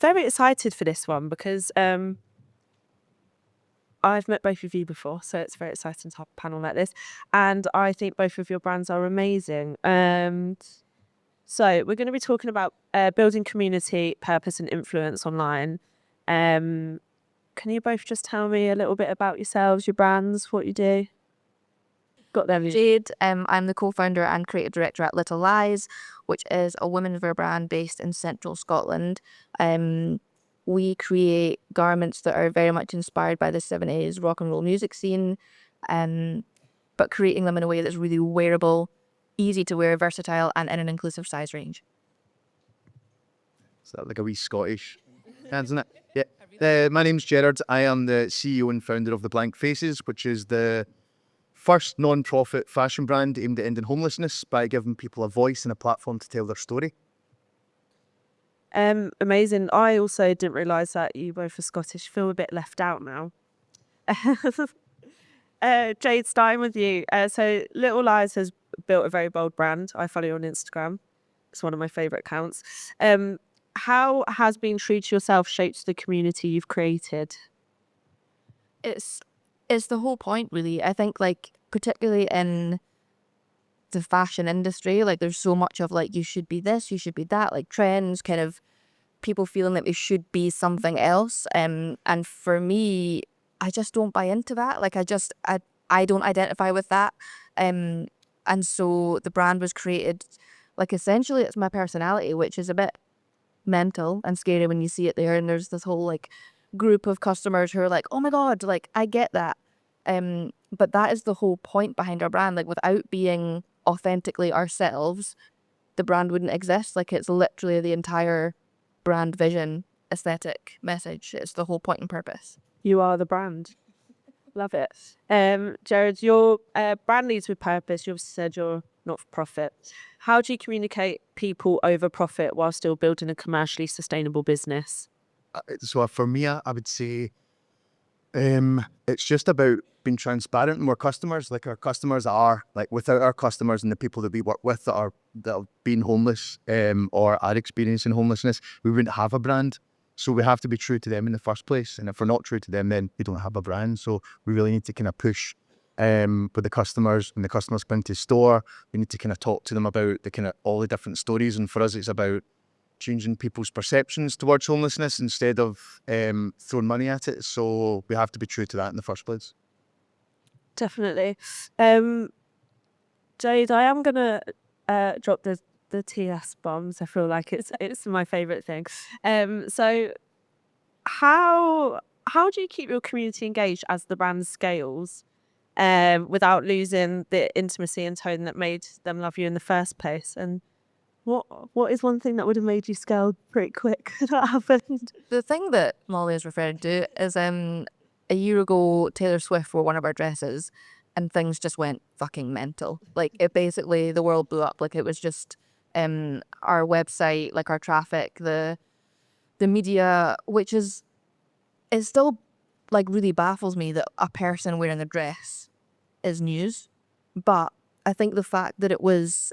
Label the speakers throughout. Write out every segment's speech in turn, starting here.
Speaker 1: very excited for this one because I've met both of you before, so it's very exciting to have a panel like this. And I think both of your brands are amazing. So we're going to be talking about building community, purpose and influence online. Can you both just tell me a little bit about yourselves, your brands, what you do? Got them.
Speaker 2: Jade, I'm the co-founder and creative director at Little Lies, which is a women's wear brand based in central Scotland. We create garments that are very much inspired by the 70s rock and roll music scene, but creating them in a way that's really wearable, easy to wear, versatile, and in an inclusive size range.
Speaker 3: Is that like a wee Scottish, isn't it? Yeah. My name's Jared. I am the CEO and founder of the Blankfaces, which is the first non-profit fashion brand aimed at ending homelessness by giving people a voice and a platform to tell their story.
Speaker 1: Amazing. I also didn't realise that you both are Scottish. Feel a bit left out now. Jade, starting with you. So Little Lies has built a very bold brand. I follow you on Instagram. It's one of my favourite accounts. How has being true to yourself shaped the community you've created?
Speaker 2: It's the whole point, really. I think, like, particularly in the fashion industry, like, there's so much of like, you should be this, you should be that, like trends, kind of people feeling that they should be something else. And for me, I just don't buy into that. Like, I don't identify with that. And so the brand was created, like, essentially it's my personality, which is a bit mental and scary when you see it there. And there's this whole like group of customers who are like, oh my God, like, I get that. But that is the whole point behind our brand. Like, without being authentically ourselves, the brand wouldn't exist. Like, it's literally the entire brand vision, aesthetic, message. It's the whole point and purpose.
Speaker 1: You are the brand. Love it. Jared, your brand leads with purpose. You obviously said you're not for profit. How do you communicate people over profit while still building a commercially sustainable business?
Speaker 3: So for me, I would say it's just about being transparent with our customers. Like, our customers are, like, without our customers and the people that we work with that are being homeless or are experiencing homelessness, we wouldn't have a brand. So we have to be true to them in the first place. And if we're not true to them, then we don't have a brand. So we really need to kind of push with the customers. When the customers come into the store, we need to kind of talk to them about the kind of all the different stories. And for us, it's about changing people's perceptions towards homelessness instead of throwing money at it. So we have to be true to that in the first place.
Speaker 1: Definitely. Jade, I am gonna drop the TS bombs. I feel like it's my favourite thing. So how do you keep your community engaged as the brand scales, without losing the intimacy and tone that made them love you in the first place? And what is one thing that would have made you scale pretty quick that happened?
Speaker 2: The thing that Molly is referring to is a year ago, Taylor Swift wore one of our dresses and things just went fucking mental. Like, it basically, the world blew up. Like, it was just our website, like, our traffic, the media, which is, it still, like, really baffles me that a person wearing a dress is news. But I think the fact that it was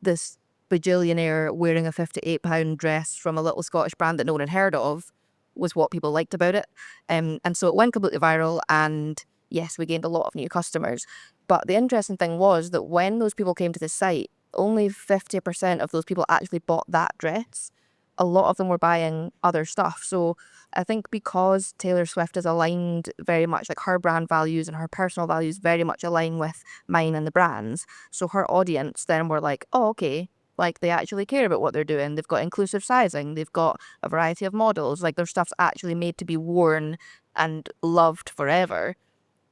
Speaker 2: this bajillionaire wearing a £58 dress from a little Scottish brand that no one had heard of was what people liked about it. And so it went completely viral, and yes, we gained a lot of new customers. But the interesting thing was that when those people came to the site, only 50% of those people actually bought that dress. A lot of them were buying other stuff. So I think because Taylor Swift is aligned very much, like, her brand values and her personal values very much align with mine and the brand's. So her audience then were like, oh, okay, like, they actually care about what they're doing. They've got inclusive sizing. They've got a variety of models. Like, their stuff's actually made to be worn and loved forever.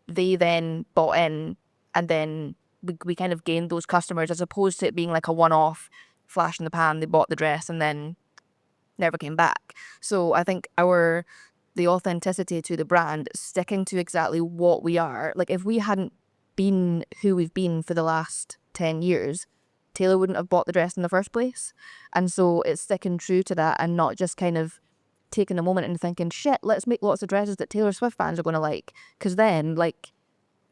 Speaker 2: They then bought in, and then we kind of gained those customers, as opposed to it being like a one-off flash in the pan. They bought the dress and then never came back. So I think the authenticity to the brand, sticking to exactly what we are, like, if we hadn't been who we've been for the last 10 years, Taylor wouldn't have bought the dress in the first place. And so it's sticking true to that and not just kind of taking a moment and thinking, shit, let's make lots of dresses that Taylor Swift fans are going to like. Because then, like,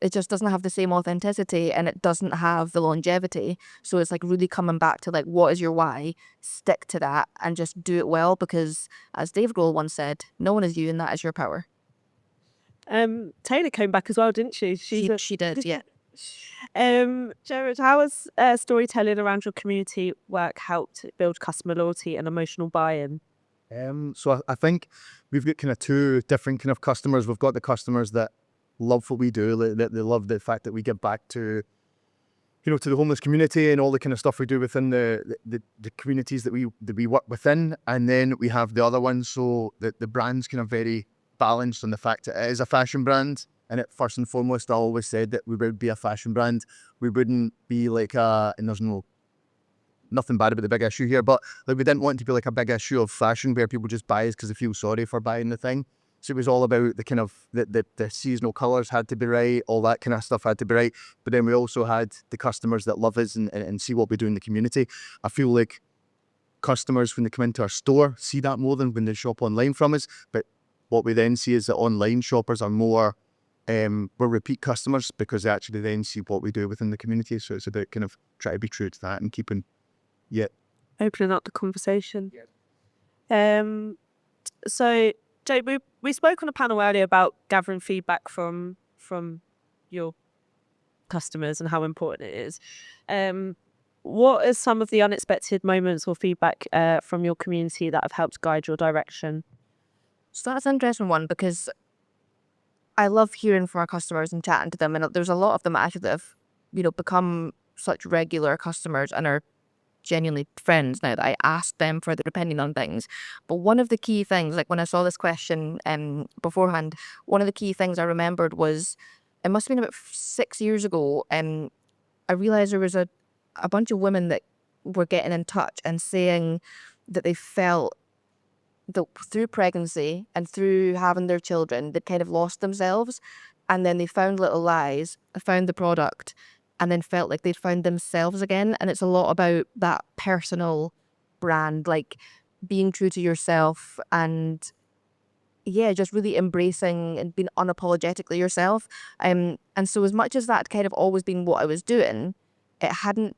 Speaker 2: it just doesn't have the same authenticity, and it doesn't have the longevity. So it's like really coming back to like, what is your why? Stick to that and just do it well, because as Dave Grohl once said, no one is you and that is your power.
Speaker 1: Taylor came back as well, didn't she?
Speaker 2: She did, yeah.
Speaker 1: Jared, how has storytelling around your community work helped build customer loyalty and emotional buy-in?
Speaker 3: So I think we've got kind of two different kind of customers. We've got the customers that love what we do, that they love the fact that we give back to, you know, to the homeless community and all the kind of stuff we do within the communities that we work within. And then we have the other ones, so the brand's kind of very balanced on the fact that it is a fashion brand. And it, first and foremost, I always said that we would be a fashion brand. We wouldn't be like and there's nothing bad about the big issue here, but like we didn't want it to be like a big issue of fashion where people just buy us because they feel sorry for buying the thing. So it was all about the kind of the seasonal colours had to be right, all that kind of stuff had to be right. But then we also had the customers that love us and see what we do in the community. I feel like customers, when they come into our store, see that more than when they shop online from us. But what we then see is that online shoppers are more we're repeat customers because they actually then see what we do within the community. So it's about kind of trying to be true to that and keeping
Speaker 1: opening up the conversation. So Jade, we spoke on a panel earlier about gathering feedback from your customers and how important it is. What are some of the unexpected moments or feedback from your community that have helped guide your direction?
Speaker 2: So that's an interesting one, because I love hearing from our customers and chatting to them, and there's a lot of them actually that have, you know, become such regular customers and are genuinely friends now that I ask them for their opinion on things. But one of the key things, like when I saw this question beforehand, one of the key things I remembered was, it must have been about 6 years ago, I realised there was a bunch of women that were getting in touch and saying that they felt that through pregnancy and through having their children, they'd kind of lost themselves, and then they found Little Lies, found the product, and then felt like they'd found themselves again. And it's a lot about that personal brand, like being true to yourself and just really embracing and being unapologetically yourself. And so as much as that kind of always been what I was doing, it hadn't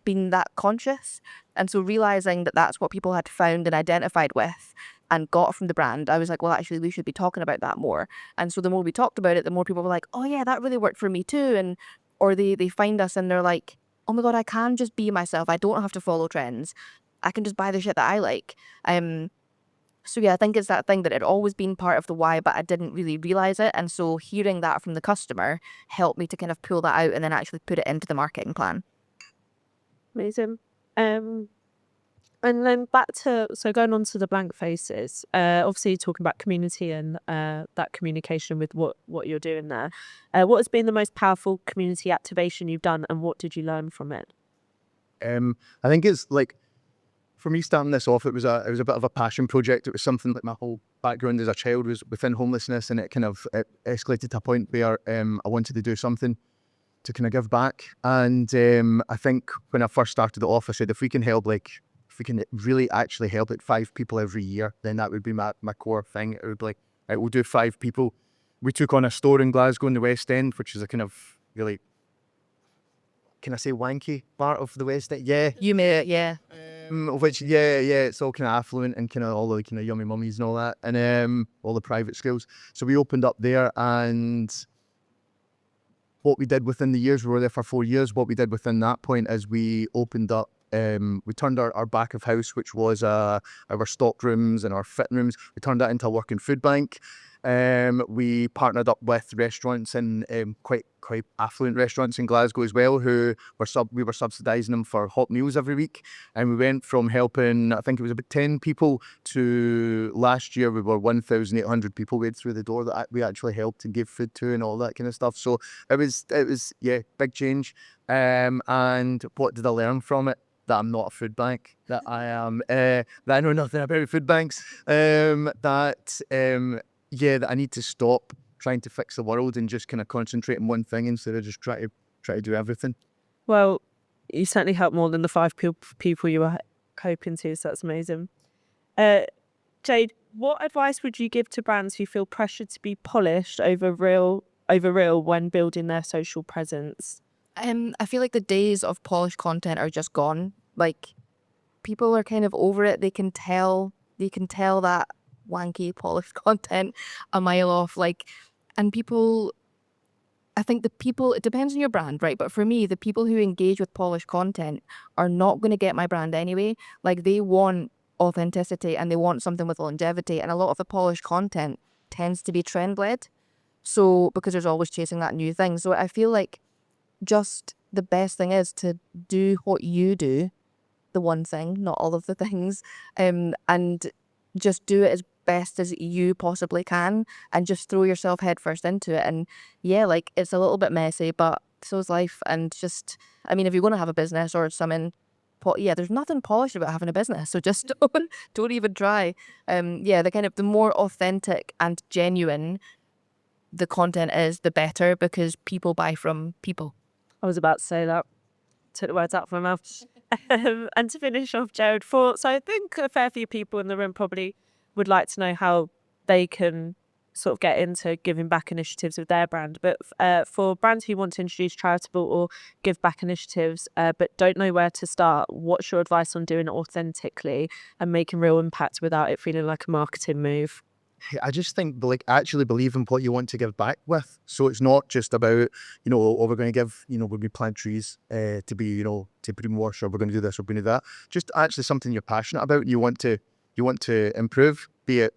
Speaker 2: been that conscious. And so realizing that that's what people had found and identified with and got from the brand, I was like, well, actually, we should be talking about that more. And so the more we talked about it, the more people were like, oh yeah, that really worked for me too. Or they find us and they're like, oh my God, I can just be myself. I don't have to follow trends. I can just buy the shit that I like. So yeah, I think it's that thing that had always been part of the why, but I didn't really realize it. And so hearing that from the customer helped me to kind of pull that out and then actually put it into the marketing plan.
Speaker 1: Amazing. And then going on to the Blankfaces, obviously talking about community and that communication with what you're doing there. What has been the most powerful community activation you've done, and what did you learn from it?
Speaker 3: I think it's like, for me starting this off, it was a bit of a passion project. It was something like my whole background as a child was within homelessness, and it escalated to a point where I wanted to do something to kind of give back. And I think when I first started it off, I said, if we can really actually help 5 people every year, then that would be my core thing. It would be like, right, we'll do 5 people. We took on a store in Glasgow in the West End, which is a kind of really, can I say wanky part of the West End? Yeah.
Speaker 2: You made it, yeah.
Speaker 3: It's all kind of affluent and kind of all the kind of yummy mummies and all that, and all the private schools. So we opened up there, and what we did within the years, we were there for 4 years. What we did within that point is we opened up, we turned our back of house, which was our stock rooms and our fitting rooms, we turned that into a working food bank. We partnered up with restaurants and quite affluent restaurants in Glasgow as well, who we were subsidising them for hot meals every week. And we went from helping, I think it was about 10 people, to last year we were 1,800 people we had through the door that we actually helped and gave food to and all that kind of stuff. So it was big change. And what did I learn from it? That I'm not a food bank, that I know nothing about food banks, that I need to stop trying to fix the world and just kind of concentrate on one thing instead of just try to do everything.
Speaker 1: Well, you certainly helped more than the 5 people you were hoping to, so that's amazing. Jade, what advice would you give to brands who feel pressured to be polished over real over real when building their social presence?
Speaker 2: I feel like the days of polished content are just gone. Like, people are kind of over it. They can tell that wanky polished content a mile off. Like, and people, I think it depends on your brand, right? But for me, the people who engage with polished content are not going to get my brand anyway. Like, they want authenticity and they want something with longevity. And a lot of the polished content tends to be trend led. So, because there's always chasing that new thing. So I feel like just the best thing is to do what you do, the one thing, not all of the things, and just do it as best as you possibly can, and just throw yourself headfirst into it. And yeah, like, it's a little bit messy, but so's life. And just, I mean, if you're going to have a business or something, there's nothing polished about having a business, so just don't even try. The more authentic and genuine the content is, the better, because people buy from people.
Speaker 1: I was about to say that. Took the words out of my mouth. And to finish off, Jared, so I think a fair few people in the room probably would like to know how they can sort of get into giving back initiatives with their brand. But for brands who want to introduce charitable or give back initiatives but don't know where to start, what's your advice on doing it authentically and making real impact without it feeling like a marketing move?
Speaker 3: I just think, like, actually believe in what you want to give back with. So it's not just about, oh, we're going to give, we're going to plant trees to be, to greenwash, or we're going to do this, or we're going to do that. Just actually something you're passionate about. You want to improve, be it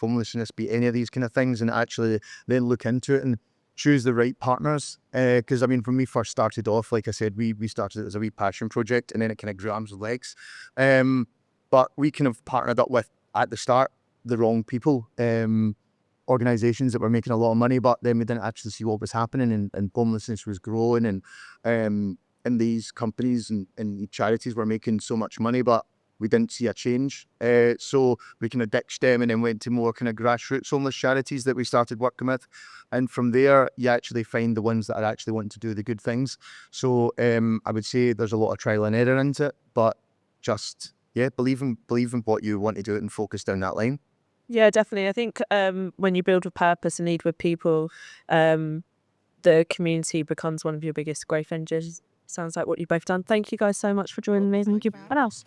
Speaker 3: homelessness, be any of these kind of things, and actually then look into it and choose the right partners. Because I mean, when we first started off, like I said, we started it as a wee passion project, and then it kind of grew arms and legs. But we kind of partnered up with, at the start, the wrong people, organizations that were making a lot of money, but then we didn't actually see what was happening, and homelessness was growing, and these companies and charities were making so much money, but we didn't see a change. So we kind of ditched them and then went to more kind of grassroots homeless charities that we started working with. And from there, you actually find the ones that are actually wanting to do the good things. So I would say there's a lot of trial and error into it, but just, believe in what you want to do and focus down that line.
Speaker 1: Yeah, definitely. I think when you build with purpose and lead with people, the community becomes one of your biggest growth engines. Sounds like what you've both done. Thank you guys so much for joining me. Thank you. What else?